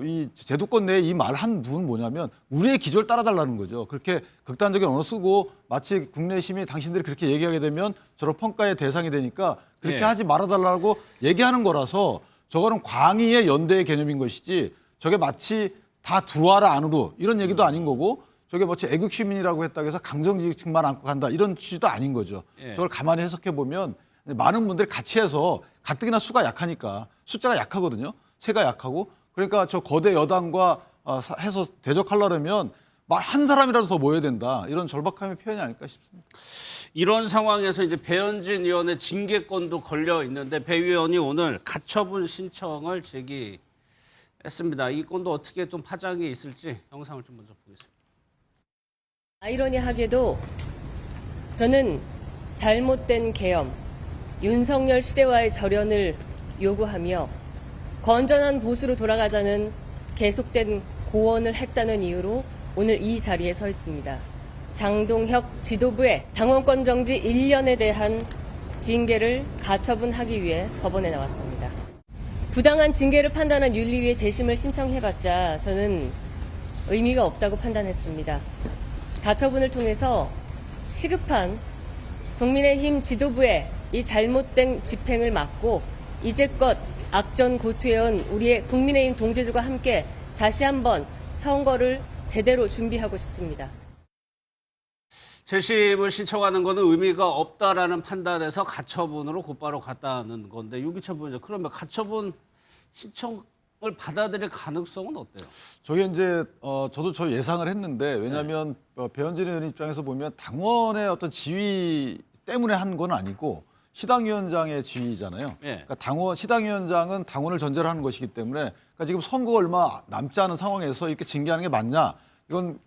이 제도권 내에 이 말 한 부분은 뭐냐면 우리의 기조를 따라달라는 거죠. 그렇게 극단적인 언어 쓰고 마치 국내심이 당신들이 그렇게 얘기하게 되면 저런 평가의 대상이 되니까 그렇게 예. 하지 말아달라고 얘기하는 거라서 저거는 광의의 연대의 개념인 것이지 저게 마치 다 들어와라 안으로 이런 얘기도 아닌 거고 저게 마치 애국시민이라고 했다고 해서 강성지식만 안고 간다 이런 취지도 아닌 거죠. 예. 저걸 가만히 해석해 보면 많은 분들이 같이 해서 가뜩이나 수가 약하니까 숫자가 약하거든요. 세가 약하고 그러니까 저 거대 여당과 해서 대적하려면 한 사람이라도 더 모여야 된다. 이런 절박함의 표현이 아닐까 싶습니다. 이런 상황에서 이제 배현진 의원의 징계권도 걸려 있는데 배 의원이 오늘 가처분 신청을 제기했습니다. 이 건도 어떻게 좀 파장이 있을지 영상을 좀 먼저 보겠습니다. 아이러니하게도 저는 잘못된 계엄, 윤석열 시대와의 절연을 요구하며 건전한 보수로 돌아가자는 계속된 고언을 했다는 이유로 오늘 이 자리에 서 있습니다. 장동혁 지도부의 당원권 정지 1년에 대한 징계를 가처분하기 위해 법원에 나왔습니다. 부당한 징계를 판단한 윤리위에 재심을 신청해봤자 저는 의미가 없다고 판단했습니다. 가처분을 통해서 시급한 국민의힘 지도부의 이 잘못된 집행을 막고 이제껏 악전고투해온 우리의 국민의힘 동지들과 함께 다시 한번 선거를 제대로 준비하고 싶습니다. 재심을 신청하는 것은 의미가 없다라는 판단에서 가처분으로 곧바로 갔다는 건데 유기찬 부회장 그러면 가처분 신청을 받아들일 가능성은 어때요? 저게 이제 저도 저 예상을 했는데 왜냐하면 배현진 의원 입장에서 보면 당원의 어떤 지위 때문에 한 건 아니고 시당위원장의 지위잖아요. 예. 그러니까 시당위원장은 당원을 전제로 하는 것이기 때문에 그러니까 지금 선거가 얼마 남지 않은 상황에서 이렇게 징계하는 게 맞냐? 이건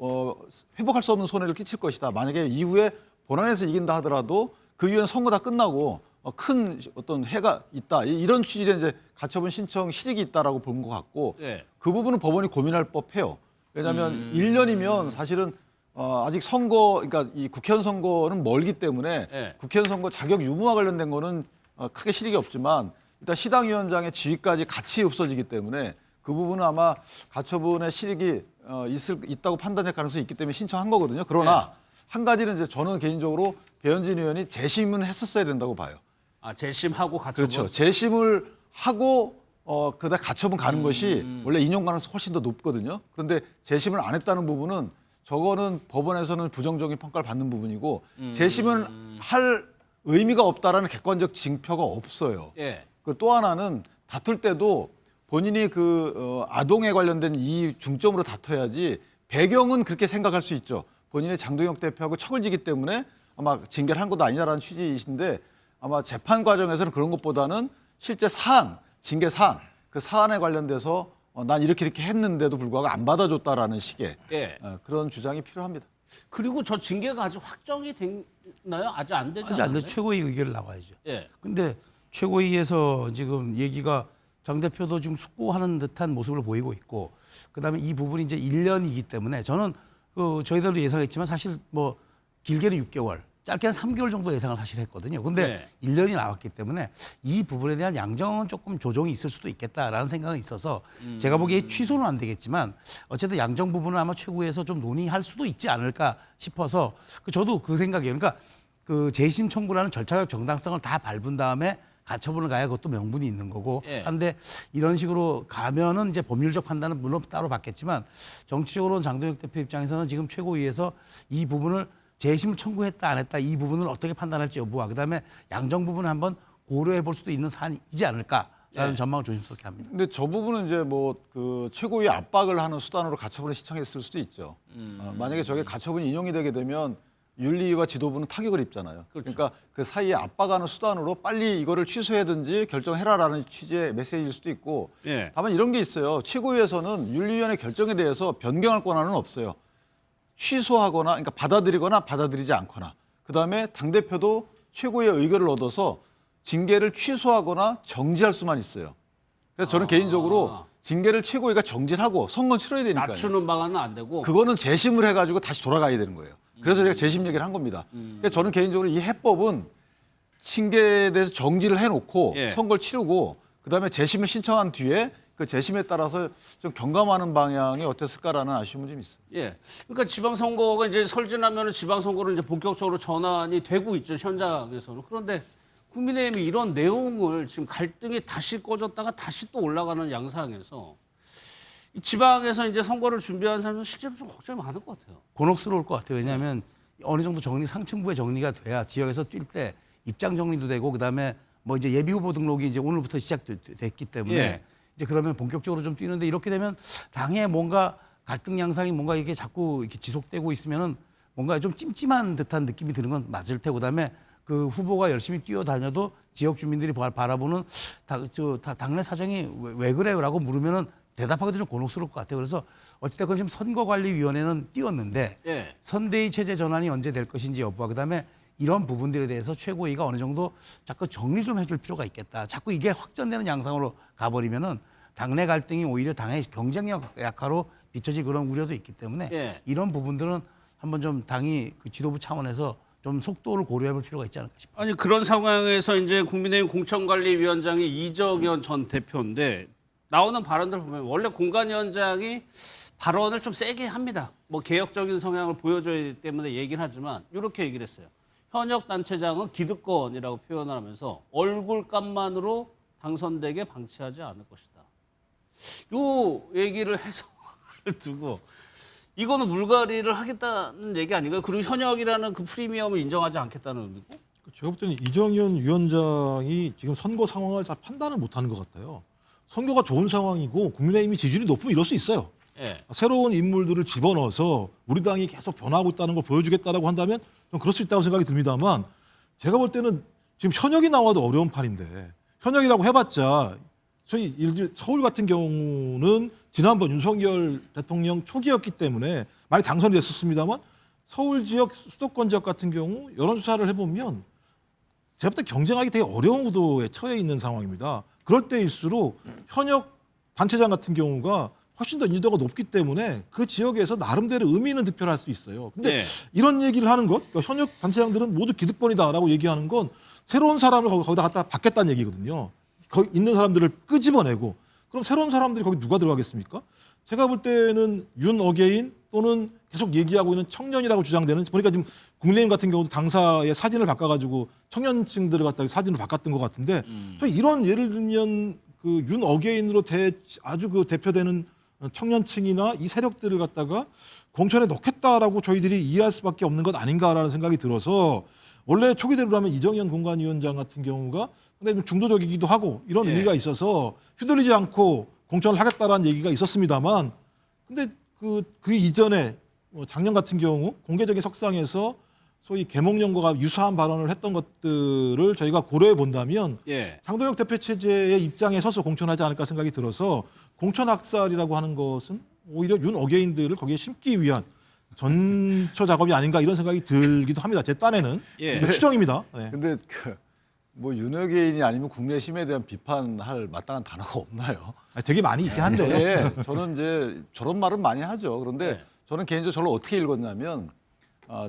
회복할 수 없는 손해를 끼칠 것이다. 만약에 이후에 본안에서 이긴다 하더라도 그 이후에는 선거 다 끝나고 큰 어떤 해가 있다. 이런 취지의 이제 가처분 신청 실익이 있다라고 본 것 같고 예. 그 부분은 법원이 고민할 법해요. 왜냐하면 1년이면 사실은 아직 선거, 그러니까 이 국회의원 선거는 멀기 때문에 예. 국회의원 선거 자격 유무와 관련된 거는 크게 실익이 없지만 일단 시당위원장의 지위까지 같이 없어지기 때문에 그 부분은 아마 가처분의 실익이 있다고 판단할 가능성이 있기 때문에 신청한 거거든요. 그러나 한 가지는 이제 저는 개인적으로 배현진 의원이 재심은 했었어야 된다고 봐요. 아, 재심하고 가처분. 그렇죠. 재심을 하고 그다음 가처분 가는 것이 원래 인용 가능성이 훨씬 더 높거든요. 그런데 재심을 안 했다는 부분은 저거는 법원에서는 부정적인 평가를 받는 부분이고 재심은 할 의미가 없다라는 객관적 징표가 없어요. 예. 그 또 하나는 다툴 때도 본인이 아동에 관련된 이 중점으로 다퉈야지 배경은 그렇게 생각할 수 있죠. 본인이 장동혁 대표하고 척을 지기 때문에 아마 징계를 한 것도 아니냐라는 취지이신데 아마 재판 과정에서는 그런 것보다는 실제 사안, 징계 사안, 그 사안에 관련돼서 난 이렇게 했는데도 불구하고 안 받아줬다라는 식의 예. 그런 주장이 필요합니다. 그리고 저 징계가 아직 확정이 됐나요? 아직 안 되죠. 아직 안 돼. 최고위 의결을 나와야죠. 예. 근데 최고위에서 지금 얘기가 장 대표도 지금 숙고하는 듯한 모습을 보이고 있고, 그다음에 이 부분이 이제 1년이기 때문에 저는 저희들도 예상했지만 사실 뭐 길게는 6개월, 짧게는 3개월 정도 예상을 사실 했거든요. 근데 1년이 나왔기 때문에 이 부분에 대한 양정은 조금 조정이 있을 수도 있겠다라는 생각은 있어서 제가 보기에 취소는 안 되겠지만 어쨌든 양정 부분은 아마 최고위에서 좀 논의할 수도 있지 않을까 싶어서 저도 그 생각이에요. 그러니까 그 재심 청구라는 절차적 정당성을 다 밟은 다음에 가처분을 가야 그것도 명분이 있는 거고 한데 이런 식으로 가면은 이제 법률적 판단은 물론 따로 받겠지만 정치적으로는 장동혁 대표 입장에서는 지금 최고위에서 이 부분을 재심을 청구했다 안 했다 이 부분을 어떻게 판단할지 여부와 그다음에 양정 부분을 한번 고려해 볼 수도 있는 사안이지 않을까라는 전망을 조심스럽게 합니다. 근데 저 부분은 이제 최고위 압박을 하는 수단으로 가처분을 신청했을 수도 있죠. 만약에 저게 가처분이 인용이 되게 되면 윤리위와 지도부는 타격을 입잖아요. 그러니까 그 사이에 압박하는 수단으로 빨리 이거를 취소하든지 결정해라라는 취지의 메시지일 수도 있고 다만 이런 게 있어요. 최고위에서는 윤리위원회 결정에 대해서 변경할 권한은 없어요. 취소하거나 그러니까 받아들이거나 받아들이지 않거나 그다음에 당대표도 최고위의 의결을 얻어서 징계를 취소하거나 정지할 수만 있어요. 그래서 저는 개인적으로 징계를 최고위가 정지하고 선거는 치러야 되니까요. 낮추는 방안은 안 되고 그거는 재심을 해가지고 다시 돌아가야 되는 거예요. 그래서 제가 재심 얘기를 한 겁니다. 그래서 저는 개인적으로 이 해법은 징계에 대해서 정지를 해놓고 선거를 치르고 그다음에 재심을 신청한 뒤에 그 재심에 따라서 좀 경감하는 방향이 어땠을까라는 아쉬움은 좀 있어요. 예. 그러니까 지방선거가 이제 설진하면 지방선거로 이제 본격적으로 전환이 되고 있죠, 현장에서는. 그런데 국민의힘이 이런 내용을 지금 갈등이 다시 꺼졌다가 다시 또 올라가는 양상에서 이 지방에서 이제 선거를 준비하는 사람은 실제로 좀 걱정이 많을 것 같아요. 곤혹스러울 것 같아요. 왜냐하면 어느 정도 상층부의 정리가 돼야 지역에서 뛸 때 입장 정리도 되고 그다음에 뭐 이제 예비 후보 등록이 이제 오늘부터 시작됐기 때문에 이제 그러면 본격적으로 좀 뛰는데 이렇게 되면 당에 뭔가 갈등 양상이 뭔가 이게 자꾸 이렇게 지속되고 있으면은 뭔가 좀 찜찜한 듯한 느낌이 드는 건 맞을 테고 그다음에 그 후보가 열심히 뛰어다녀도 지역 주민들이 바라보는 당내 사정이 왜 그래요라고 물으면은 대답하기도 좀 곤혹스러울 것 같아요. 그래서 어찌됐건 지금 선거관리위원회는 띄웠는데 선대위 체제 전환이 언제 될 것인지 여부와 그다음에 이런 부분들에 대해서 최고위가 어느 정도 자꾸 정리 좀 해줄 필요가 있겠다. 자꾸 이게 확전되는 양상으로 가버리면은 당내 갈등이 오히려 당의 경쟁력 약화로 비춰질 그런 우려도 있기 때문에 이런 부분들은 한번 좀 당이 그 지도부 차원에서 좀 속도를 고려해 볼 필요가 있지 않을까 싶어요. 아니 그런 상황에서 이제 국민의힘 공천관리위원장이 이정현 전 대표인데 나오는 발언들 보면 원래 공관위원장이 발언을 좀 세게 합니다. 뭐 개혁적인 성향을 보여줘야 되기 때문에 얘기를 하지만 이렇게 얘기를 했어요. 현역 단체장은 기득권이라고 표현을 하면서 얼굴값만으로 당선되게 방치하지 않을 것이다. 요 얘기를 해서 두고 이거는 물갈이를 하겠다는 얘기 아닌가요? 그리고 현역이라는 그 프리미엄을 인정하지 않겠다는 의미고? 제가 볼 때는 이정현 위원장이 지금 선거 상황을 잘 판단을 못하는 것 같아요. 선거가 좋은 상황이고 국민의힘이 지지율이 높으면 이럴 수 있어요. 새로운 인물들을 집어넣어서 우리 당이 계속 변화하고 있다는 걸 보여주겠다라고 한다면 좀 그럴 수 있다고 생각이 듭니다만 제가 볼 때는 지금 현역이 나와도 어려운 판인데 현역이라고 해봤자 저희 서울 같은 경우는 지난번 윤석열 대통령 초기였기 때문에 많이 당선이 됐었습니다만 서울 지역 수도권 지역 같은 경우 여론조사를 해보면 제가 볼 때 경쟁하기 되게 어려운 구도에 처해 있는 상황입니다. 그럴 때일수록 현역 단체장 같은 경우가 훨씬 더 인지도가 높기 때문에 그 지역에서 나름대로 의미 있는 득표를 할 수 있어요. 근데 이런 얘기를 하는 것, 그러니까 현역 단체장들은 모두 기득권이다라고 얘기하는 건 새로운 사람을 거기다 갖다 받겠다는 얘기거든요. 거기 있는 사람들을 끄집어내고 그럼 새로운 사람들이 거기 누가 들어가겠습니까? 제가 볼 때는 윤어게인 또는 계속 얘기하고 있는 청년이라고 주장되는 보니까 지금 국민의힘 같은 경우도 당사의 사진을 바꿔가지고 청년층들을 갖다 사진을 바꿨던 것 같은데 또 이런 예를 들면 그 윤어게인으로 아주 그 대표되는 청년층이나 이 세력들을 갖다가 공천에 넣겠다라고 저희들이 이해할 수밖에 없는 것 아닌가라는 생각이 들어서 원래 초기대로라면 이정현 공관위원장 같은 경우가 근데 좀 중도적이기도 하고 이런 예. 의미가 있어서 휘둘리지 않고 공천을 하겠다라는 얘기가 있었습니다만 근데 그 이전에 작년 같은 경우 공개적인 석상에서 소위 계몽령과 유사한 발언을 했던 것들을 저희가 고려해 본다면 예. 장동혁 대표 체제의 입장에 서서 공천하지 않을까 생각이 들어서 공천 학살이라고 하는 것은 오히려 윤 어게인들을 거기에 심기 위한 전처 작업이 아닌가 이런 생각이 들기도 합니다. 제 딴에는 예. 추정입니다. 네. 근데 뭐 윤여개인이 아니면 국내심에 대한 비판할 마땅한 단어가 없나요? 되게 많이 있긴 한데 네, 저는 이제 저런 말은 많이 하죠. 그런데 네. 저는 개인적으로 저를 어떻게 읽었냐면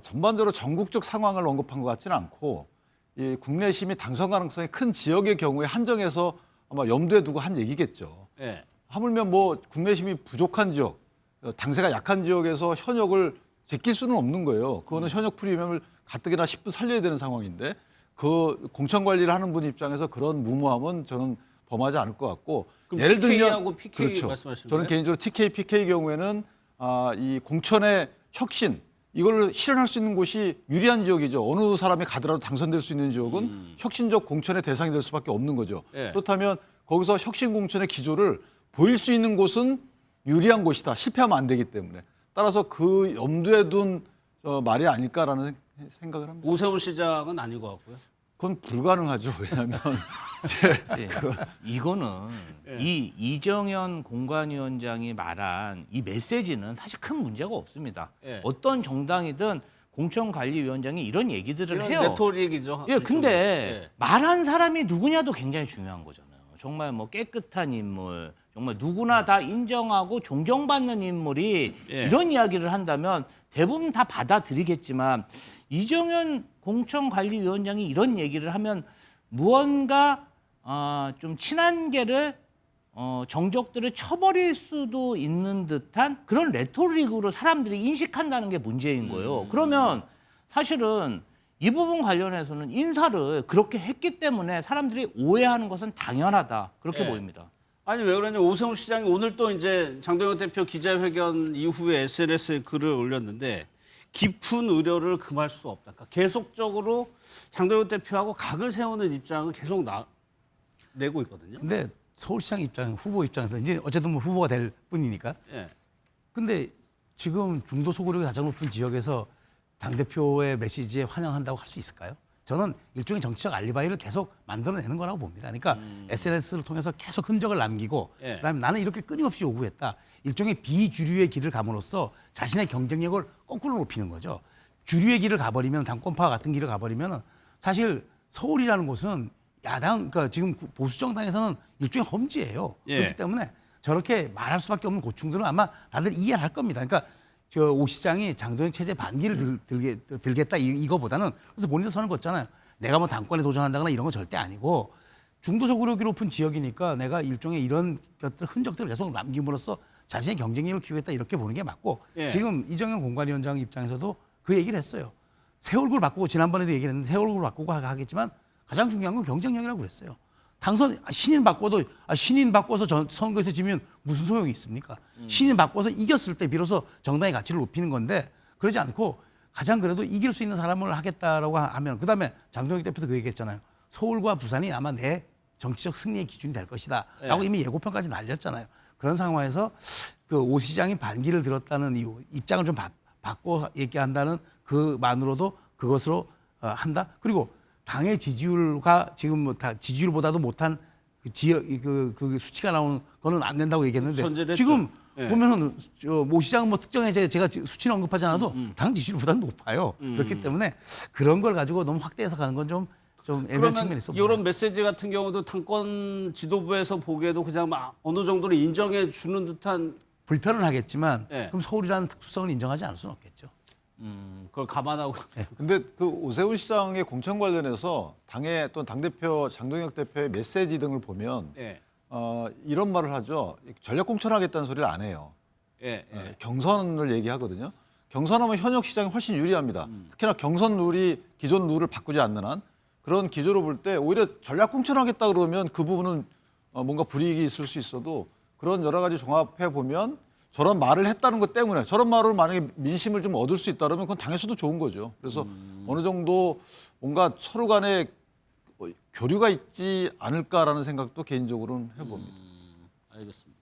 전반적으로 전국적 상황을 언급한 것 같지는 않고 이 국내심이 당선 가능성이 큰 지역의 경우에 한정해서 아마 염두에 두고 한 얘기겠죠. 예. 하물며 뭐 국내심이 부족한 지역, 당세가 약한 지역에서 현역을 제낄 수는 없는 거예요. 그거는 현역 프리미엄을 가뜩이나 10분 살려야 되는 상황인데 그 공천 관리를 하는 분 입장에서 그런 무모함은 저는 범하지 않을 것 같고 그럼 TK하고 PK 말씀하시는 저는 거예요? 개인적으로 TK, PK 경우에는 이 공천의 혁신 이걸 실현할 수 있는 곳이 유리한 지역이죠. 어느 사람이 가더라도 당선될 수 있는 지역은 혁신적 공천의 대상이 될 수밖에 없는 거죠. 예. 그렇다면 거기서 혁신 공천의 기조를 보일 수 있는 곳은 유리한 곳이다. 실패하면 안 되기 때문에. 따라서 그 염두에 둔 말이 아닐까라는 생각을 합니다. 오세훈 시장은 아닌 것 같고요. 그건 불가능하죠. 왜냐하면 예. 이거는 이 이정현 공관위원장이 말한 이 메시지는 사실 큰 문제가 없습니다. 예. 어떤 정당이든 공천관리위원장이 이런 얘기들을 이런 해요. 레토릭이죠. 예, 근데 예. 말한 사람이 누구냐도 굉장히 중요한 거잖아요. 정말 뭐 깨끗한 인물, 정말 누구나 다 인정하고 존경받는 인물이 예. 이런 이야기를 한다면 대부분 다 받아들이겠지만 이정현 공천관리위원장이 이런 얘기를 하면 무언가 좀 친한계를 정적들을 쳐버릴 수도 있는 듯한 그런 레토릭으로 사람들이 인식한다는 게 문제인 거예요. 그러면 사실은 이 부분 관련해서는 인사를 그렇게 했기 때문에 사람들이 오해하는 것은 당연하다. 그렇게 예. 보입니다. 아니 왜 그러냐 오세훈 시장이 오늘 또 이제 장동혁 대표 기자회견 이후에 SNS에 글을 올렸는데 깊은 우려를 금할 수 없다. 그러니까 계속적으로 장동혁 대표하고 각을 세우는 입장을 계속 내고 있거든요. 근데 서울시장 입장, 후보 입장에서 이제 어쨌든 뭐 후보가 될 뿐이니까. 예. 근데 지금 중도 소구력이 가장 높은 지역에서 당대표의 메시지에 환영한다고 할 수 있을까요? 저는 일종의 정치적 알리바이를 계속 만들어내는 거라고 봅니다. 그러니까 SNS를 통해서 계속 흔적을 남기고 예. 그다음에 나는 이렇게 끊임없이 요구했다. 일종의 비주류의 길을 감으로써 자신의 경쟁력을 거꾸로 높이는 거죠. 주류의 길을 가버리면 당권파 같은 길을 가버리면 사실 서울이라는 곳은 야당, 그러니까 지금 보수 정당에서는 일종의 험지예요. 예. 그렇기 때문에 저렇게 말할 수밖에 없는 고충들은 아마 다들 이해를 할 겁니다. 그러니까 저 오 시장이 장동혁 체제 반기를 들겠다 이거보다는 그래서 본인도 선을 걷잖아요. 내가 뭐 당권에 도전한다거나 이런 건 절대 아니고 중도적으로 높은 지역이니까 내가 일종의 이런 것들 흔적들을 계속 남김으로써 자신의 경쟁력을 키우겠다 이렇게 보는 게 맞고 예. 지금 이정현 공관위원장 입장에서도 그 얘기를 했어요. 새 얼굴 바꾸고 지난번에도 얘기를 했는데 새 얼굴 바꾸고 하겠지만 가장 중요한 건 경쟁력이라고 그랬어요. 당선 신인 바꿔도 신인 바꿔서 선거에서 지면 무슨 소용이 있습니까? 신인 바꿔서 이겼을 때 비로소 정당의 가치를 높이는 건데 그러지 않고 가장 그래도 이길 수 있는 사람을 하겠다라고 하면 그다음에 장동혁 대표도 그 얘기했잖아요. 서울과 부산이 아마 내 정치적 승리의 기준이 될 것이다라고 이미 예고편까지 날렸잖아요. 그런 상황에서 그 오 시장이 반기를 들었다는 이유, 입장을 좀 바꿔 얘기한다는 그만으로도 그것으로 한다. 그리고 당의 지지율과 지금 뭐 다 지지율보다도 못한 그 지역 그 수치가 나오는 거는 안 된다고 얘기했는데 전제됐죠. 지금 예. 보면은 모 시장은 뭐 특정해 제가 수치를 언급하지 않아도 당 지지율보다 높아요. 그렇기 때문에 그런 걸 가지고 너무 확대해서 가는 건 좀 애매한 측면이 그러면 있어. 이런 메시지 같은 경우도 당권 지도부에서 보기에도 그냥 막 어느 정도는 인정해 주는 듯한 불편은 하겠지만 예. 그럼 서울이라는 특수성을 인정하지 않을 수는 없겠죠. 그걸 감안하고 근데 그 오세훈 시장의 공천 관련해서 당의 또 당대표 장동혁 대표의 메시지 등을 보면 예. 이런 말을 하죠. 전략 공천하겠다는 소리를 안 해요. 예. 예. 경선을 얘기하거든요. 경선하면 현역 시장이 훨씬 유리합니다. 특히나 경선 룰이 기존 룰을 바꾸지 않는 한 그런 기조로 볼 때 오히려 전략 공천하겠다 그러면 그 부분은 뭔가 불이익이 있을 수 있어도 그런 여러 가지 종합해 보면 저런 말을 했다는 것 때문에 저런 말을 만약에 민심을 좀 얻을 수 있다 그러면 그건 당에서도 좋은 거죠. 그래서 어느 정도 뭔가 서로 간에 뭐 교류가 있지 않을까라는 생각도 개인적으로는 해봅니다. 알겠습니다.